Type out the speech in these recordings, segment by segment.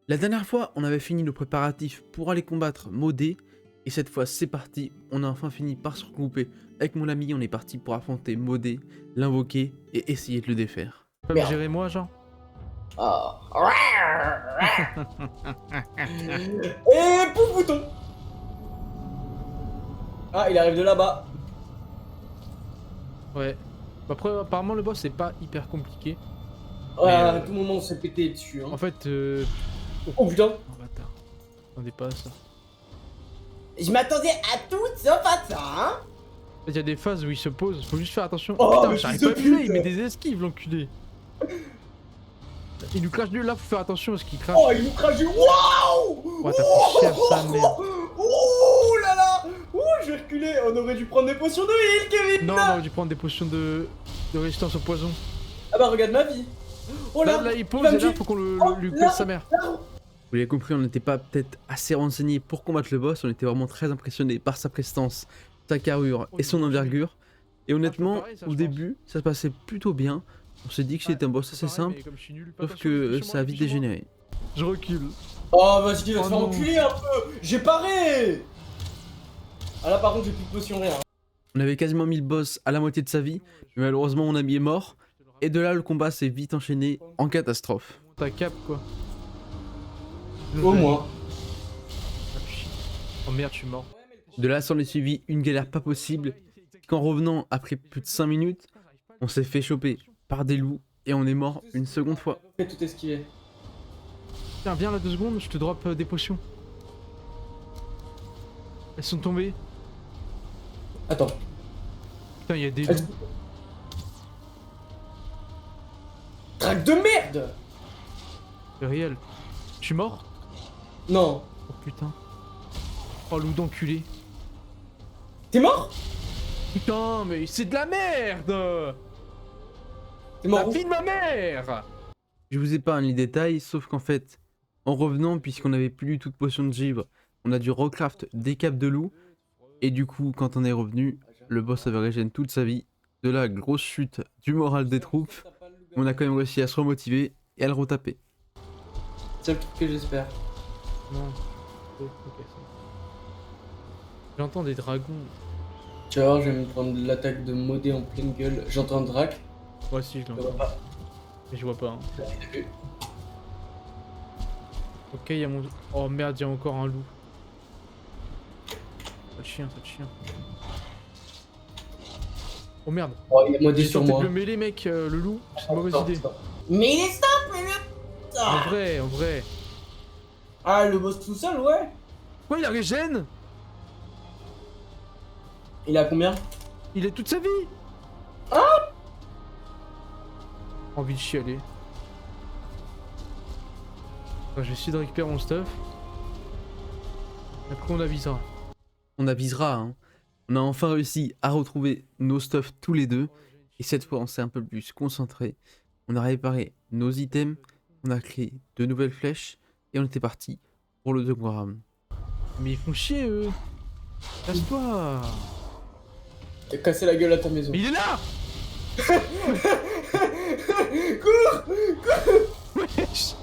La dernière fois, on avait fini nos préparatifs pour aller combattre Modé, et cette fois c'est parti, on a enfin fini par se regrouper. Avec mon ami, on est parti pour affronter Modé, l'invoquer et essayer de le défaire. Pas me Merde. gérer moi, genre. Ah. Et pouf bouton. Ah, il arrive de là-bas. Ouais. Bah après, apparemment, le boss, c'est pas hyper compliqué. Ouais, à Mais, tout moment on s'est pété dessus. Hein. En fait, Oh putain. Oh bâtard. Attendez pas à ça. Je m'attendais à tout sauf à ça, hein. Il y a des phases où il se pose, faut juste faire attention. Oh, Putain, mais j'arrive fils pas de à viser, pute. il met des esquives, l'enculé. Il nous crache du là, faut faire attention parce qu'il crache. Oh, il nous crache du. Waouh. Ouais, t'as fait cher, sa mère. Ouh là là. Ouh, j'ai reculé. On aurait dû prendre des potions de heal, Kevin. Non, on aurait dû prendre des potions de résistance au poison. Ah bah regarde ma vie. Oh là. Là, il pose va me et là, tuer. faut qu'on Oh, lui là, pèse sa mère. là. Vous l'avez compris, on n'était pas peut-être assez renseigné pour combattre le boss, on était vraiment très impressionné par sa prestance, sa carrure et son envergure. Et honnêtement, pareil, ça, au je début, ça se passait plutôt bien. On s'est dit que c'était un boss assez simple, sauf que ça a vite dégénéré. Je recule. Oh vas-y, va Oh te faire non. enculer un peu. J'ai paré. Ah là par contre j'ai plus de potions rien. On avait quasiment mis le boss à la moitié de sa vie, mais malheureusement mon ami est mort. Et de là, le combat s'est vite enchaîné en catastrophe. Ta cape, quoi. Au moins. Ah, shit. Oh merde, je suis mort. De là, s'en est suivi une galère pas possible. Qu'en revenant, après plus de 5 minutes, on s'est fait choper par des loups et on est mort une seconde fois. J'ai tout esquivé. Tiens, viens là 2 secondes, je te drop des potions. Elles sont tombées. Attends. Putain, il y a des Elles- loups. Traque de merde. C'est réel. Je suis mort? Non. Oh putain. Oh loup d'enculé. T'es mort? Putain, mais c'est de la merde! T'es mort La où? fille de ma mère! Je vous épargne les détails, sauf qu'en fait, en revenant, puisqu'on n'avait plus du tout de potion de givre, on a dû recraft des capes de loup. Et du coup, quand on est revenu, le boss avait régéné toute sa vie. De là, grosse chute du moral des troupes. On a quand même réussi à se remotiver et à le retaper. C'est le truc que j'espère. Non. Ok, ça. J'entends des dragons. Tu vas voir, je vais me prendre l'attaque de Modé en pleine gueule. J'entends un drac. Moi aussi, je Je vois l'entends. pas. Mais je vois pas. Hein. J'ai vu. Ok, il y a mon. Oh merde, il y a encore un loup. Ça te chien, ça te chien. Oh merde. Oh, il y a Modé J'ai sur tenté moi. de le mêler, mec, le loup. C'est une mauvaise Attends, idée. attends. Mais il est simple, le. En vrai, en vrai. Ah, le boss tout seul, ouais. Quoi, il a régène? Il a combien? Il est toute sa vie. Envie de chialer. Attends, je vais essayer de récupérer mon stuff. Après on avisera. On avisera, hein. On a enfin réussi à retrouver nos stuff tous les deux. Et cette fois, on s'est un peu plus concentré. On a réparé nos items, on a créé de nouvelles flèches et on était parti pour le second round. Mais ils font chier eux. Casse-toi. T'as cassé la gueule à ta maison. Mais il est là. Cours. Wesh.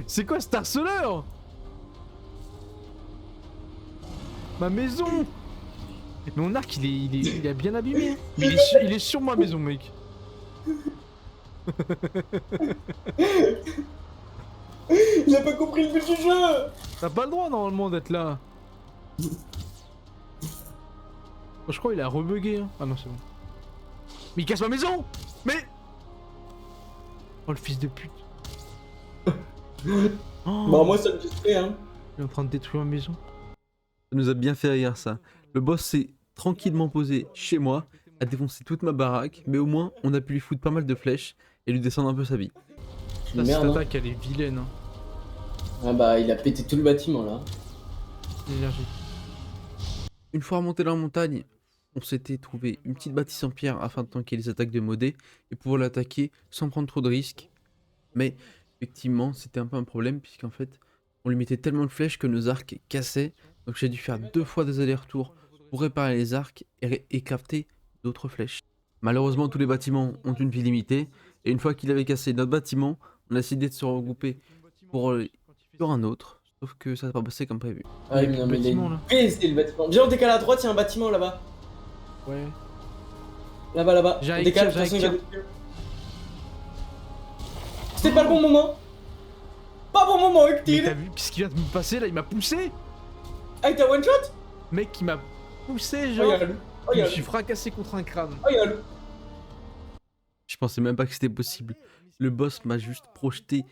C'est quoi cet harceleur? Ma maison. Mais mon arc il est bien abîmé. Hein. Mais il est sur ma maison, mec. Il a pas compris le but du jeu. T'as pas le droit normalement d'être là. Oh, je crois qu'il a rebugué. Hein. Ah non, c'est bon. Mais il casse ma maison. Mais. Oh le fils de pute. Oh, Bah moi ça me distrait hein. il est en train de détruire ma maison. Ça nous a bien fait rire ça. Le boss s'est tranquillement posé chez moi, a défoncé toute ma baraque, mais au moins on a pu lui foutre pas mal de flèches et lui descendre un peu sa vie. Putain, cette Merde. Hein. attaque elle est vilaine. Hein. Ah bah il a pété tout le bâtiment là. L'énergie. Une fois remonté dans la montagne, on s'était trouvé une petite bâtisse en pierre afin de tanker les attaques de Modé et pouvoir l'attaquer sans prendre trop de risques. Mais effectivement, c'était un peu un problème puisqu'en fait, on lui mettait tellement de flèches que nos arcs cassaient. Donc j'ai dû faire 2 fois des allers-retours pour réparer les arcs et crafter d'autres flèches. Malheureusement, tous les bâtiments ont une vie limitée et une fois qu'il avait cassé notre bâtiment, on a décidé de se regrouper pour sur un autre, sauf que ça n'a pas passé comme prévu. Ah, Il y a mais non, plus mais de il est bâtiment, là. baisé le bâtiment. Viens, on décale à droite, il y a un bâtiment là-bas. Ouais. Là-bas, là-bas. On J'arrive, décale, de tiens, toute façon, il va j'arrive, décaler. C'était pas le bon moment. Pas bon moment, Mais t'as Uctile. vu ce qui vient de me passer là? Il m'a poussé! Ah, il t'a one shot. Mec, qui m'a poussé, Oh, genre. regarde-le. Oh, Je me regarde-le. suis fracassé contre un crâne. Oh, regarde-le. Je pensais même pas que c'était possible. Le boss m'a juste projeté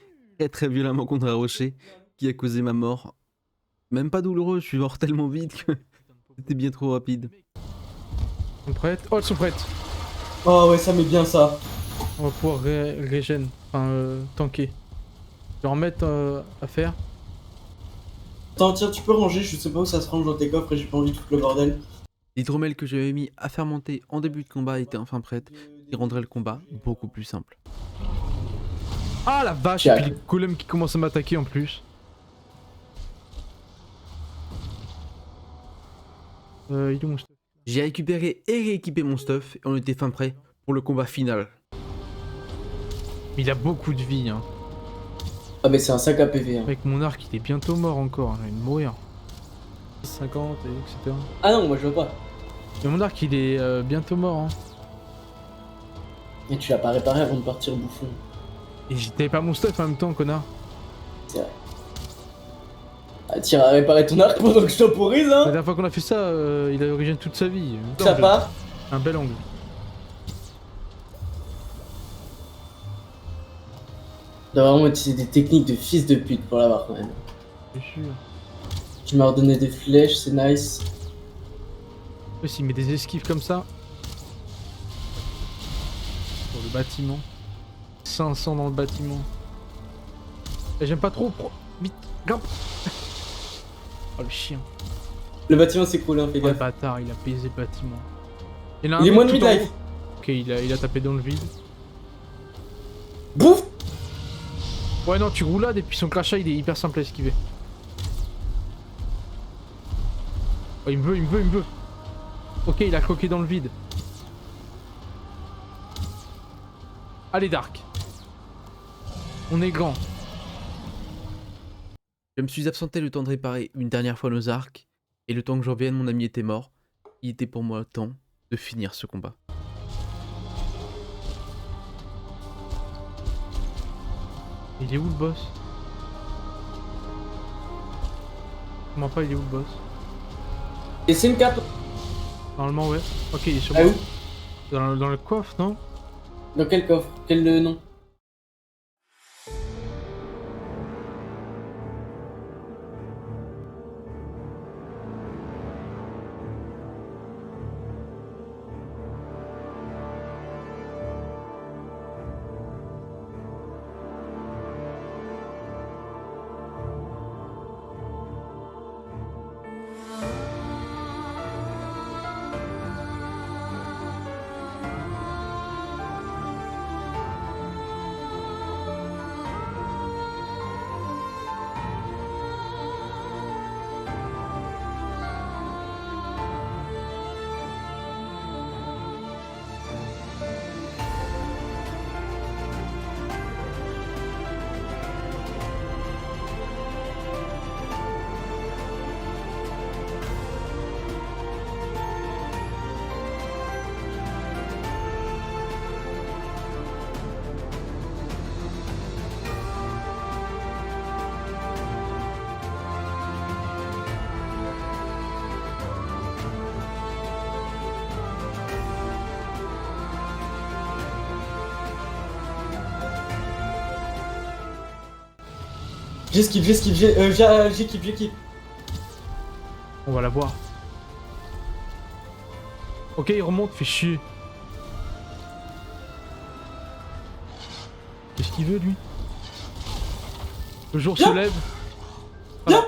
très violemment contre un rocher qui a causé ma mort. Même pas douloureux, je suis mort tellement vite que c'était bien trop rapide. Elles sont prêtes? Oh, elles sont prêtes! Oh, ouais, ça met bien ça. On va pouvoir régène, enfin tanker. Je vais en mettre à faire. Attends, tiens, tu peux ranger, je sais pas où ça se range dans tes coffres et j'ai pas envie de foutre le bordel. L'hydromel que j'avais mis à fermenter en début de combat était enfin prête, qui rendrait le combat beaucoup plus simple. Ah la vache! Et puis les golems qui commencent à m'attaquer en plus. Il est où mon stuff? J'ai récupéré et rééquipé mon stuff et on était fin prêt pour le combat final. Mais il a beaucoup de vie, hein. Ah, mais c'est un sac à PV. Hein. Avec mon arc, il est bientôt mort encore, il va mourir. 50 et etc. Ah non, moi je veux pas. Mais mon arc, il est bientôt mort, hein. Et tu l'as pas réparé avant de partir, bouffon. Et t'avais pas mon stuff en même temps, connard. C'est vrai. Ah, tu iras réparer ton arc pendant que je temporise, La hein. dernière fois qu'on a fait ça, il a origine toute sa vie. Ça part. Un bel angle. Tu dois vraiment utiliser des techniques de fils de pute pour l'avoir quand même. Je suis sûr. Tu m'as redonné des flèches, c'est nice. En plus, il met des esquives comme ça. Pour le bâtiment. 500 dans le bâtiment. Et j'aime pas trop. Vite, grimpe. Oh le chien. Le bâtiment s'écroule, hein, fais Oh le gaffe. bâtard, il a baisé le bâtiment. Il y en a un Il est autre moins de tout en midlife. haut. Ok, il a tapé dans le vide. Bouffe. Ouais, non, tu roulades et puis son crachat il est hyper simple à esquiver. Oh, il me veut. Ok, il a croqué dans le vide. Allez, Dark. On est grand. Je me suis absenté le temps de réparer une dernière fois nos arcs, et le temps que j'en revienne, mon ami était mort. Il était pour moi temps de finir ce combat. Il est où le boss? Comment pas, il est où le boss? Et c'est une cape. Normalement, ouais. Ok, il est sur Ah moi. où? Dans le coffre, non? Dans quel coffre? Quel nom? J'équipe. On va la voir. Ok, il remonte, fait chier. Qu'est-ce qu'il veut, lui? Le jour se Viens. lève. Viens.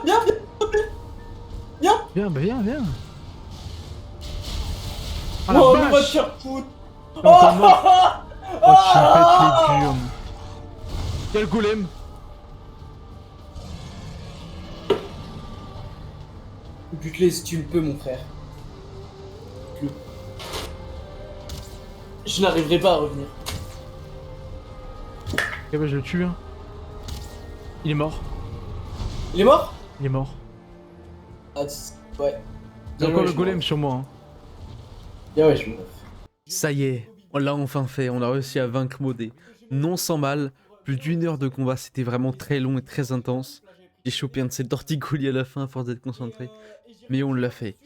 Viens, bah viens. Ah la Oh, mais va te vache! faire foutre. T'es encore mort. Oh, tu me pètes les burnes. Y'a le golem. Bute-les si tu le peux, mon frère. Bute-le. Je n'arriverai pas à revenir. Ok, bah je le tue, hein. Il est mort. Il est mort? Il est mort. Ah, ouais. Il y a encore le golem sur moi. Hein. Bien ouais, je me... Ça y est, on l'a enfin fait, on a réussi à vaincre Modé. Non sans mal, plus d'1 heure de combat, c'était vraiment très long et très intense. J'ai chopé un de ces torticolis à la fin à force d'être concentré. Mais on l'a fait.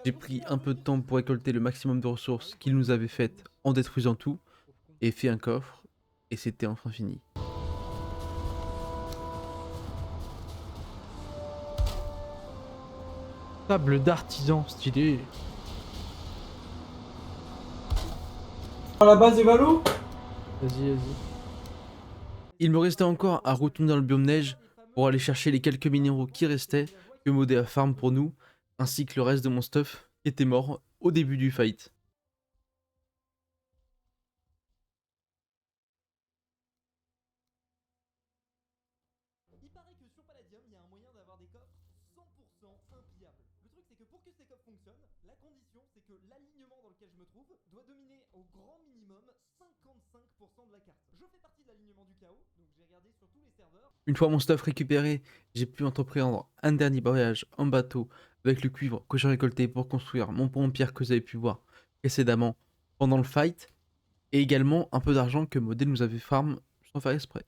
J'ai pris un peu de temps pour récolter le maximum de ressources qu'il nous avait faites en détruisant tout, et fait un coffre, et c'était enfin fini. Table d'artisan, stylé. À la base des Valo? Vas-y, vas-y. Il me restait encore à retourner dans le biome neige pour aller chercher les quelques minéraux qui restaient que Modé a farm pour nous, ainsi que le reste de mon stuff qui était mort au début du fight. Il paraît que sur Palladium, il y a un moyen d'avoir des coffres 100% impillables. Le truc, c'est que pour que ces coffres fonctionnent, la condition, c'est que l'alignement dans lequel je me trouve doit dominer au grand minimum 55% de la carte. Je fais partie de l'alignement du chaos, donc j'ai regardé sur tous les serveurs. Une fois mon stuff récupéré, j'ai pu entreprendre un dernier voyage en bateau avec le cuivre que j'ai récolté pour construire mon pont en pierre que vous avez pu voir précédemment pendant le fight, et également un peu d'argent que Modé nous avait farm sans faire exprès.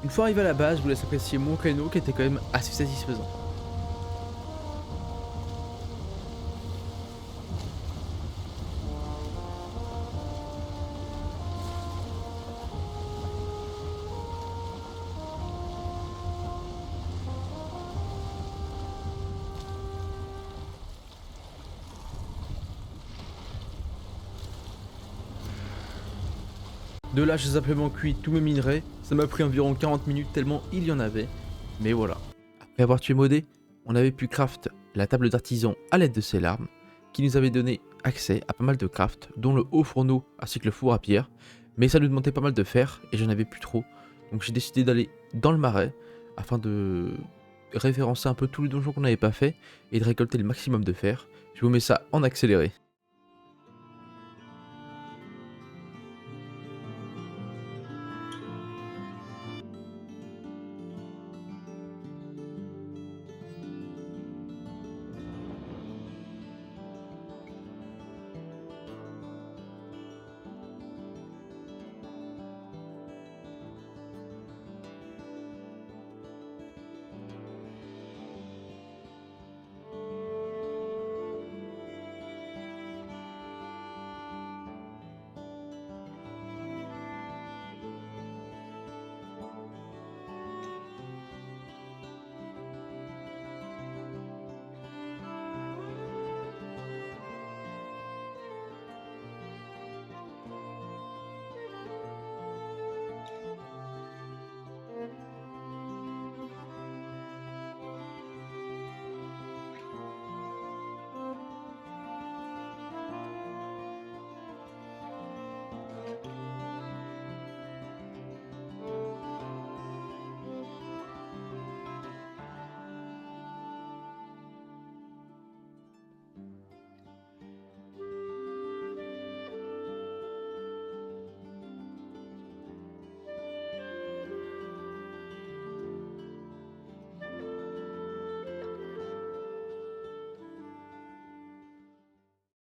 Une fois arrivé à la base, je vous laisse apprécier mon créneau qui était quand même assez satisfaisant. De là, j'ai simplement cuit tous mes minerais. Ça m'a pris environ 40 minutes tellement il y en avait. Mais voilà. Après avoir tué Modé, on avait pu craft la table d'artisan à l'aide de ces larmes, qui nous avait donné accès à pas mal de craft, dont le haut fourneau ainsi que le four à pierre. Mais ça nous demandait pas mal de fer et j'en avais plus trop. Donc j'ai décidé d'aller dans le marais afin de référencer un peu tous les donjons qu'on n'avait pas fait et de récolter le maximum de fer. Je vous mets ça en accéléré.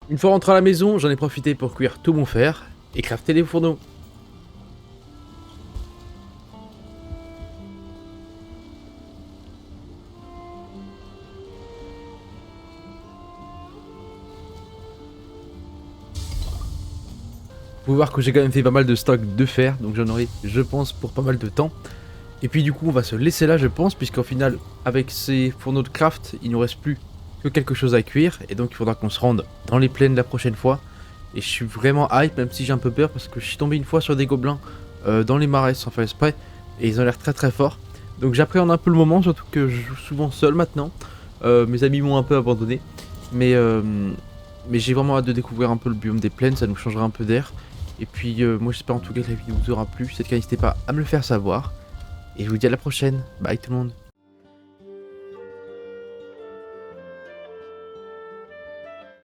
Une fois rentré à la maison, j'en ai profité pour cuire tout mon fer et crafter les fourneaux. Vous pouvez voir que j'ai quand même fait pas mal de stock de fer, donc j'en aurai, je pense, pour pas mal de temps. Et puis du coup, on va se laisser là, je pense, puisqu'au final, avec ces fourneaux de craft, il nous reste plus que quelque chose à cuire, et donc il faudra qu'on se rende dans les plaines la prochaine fois. Et je suis vraiment hype, même si j'ai un peu peur, parce que je suis tombé une fois sur des gobelins dans les marais sans faire exprès, et ils ont l'air très très forts. Donc j'appréhende un peu le moment, surtout que je joue souvent seul maintenant. Mes amis m'ont un peu abandonné, mais j'ai vraiment hâte de découvrir un peu le biome des plaines, ça nous changera un peu d'air. Et puis moi j'espère en tout cas que la vidéo vous aura plu, si c'est le cas n'hésitez pas à me le faire savoir. Et je vous dis à la prochaine, bye tout le monde.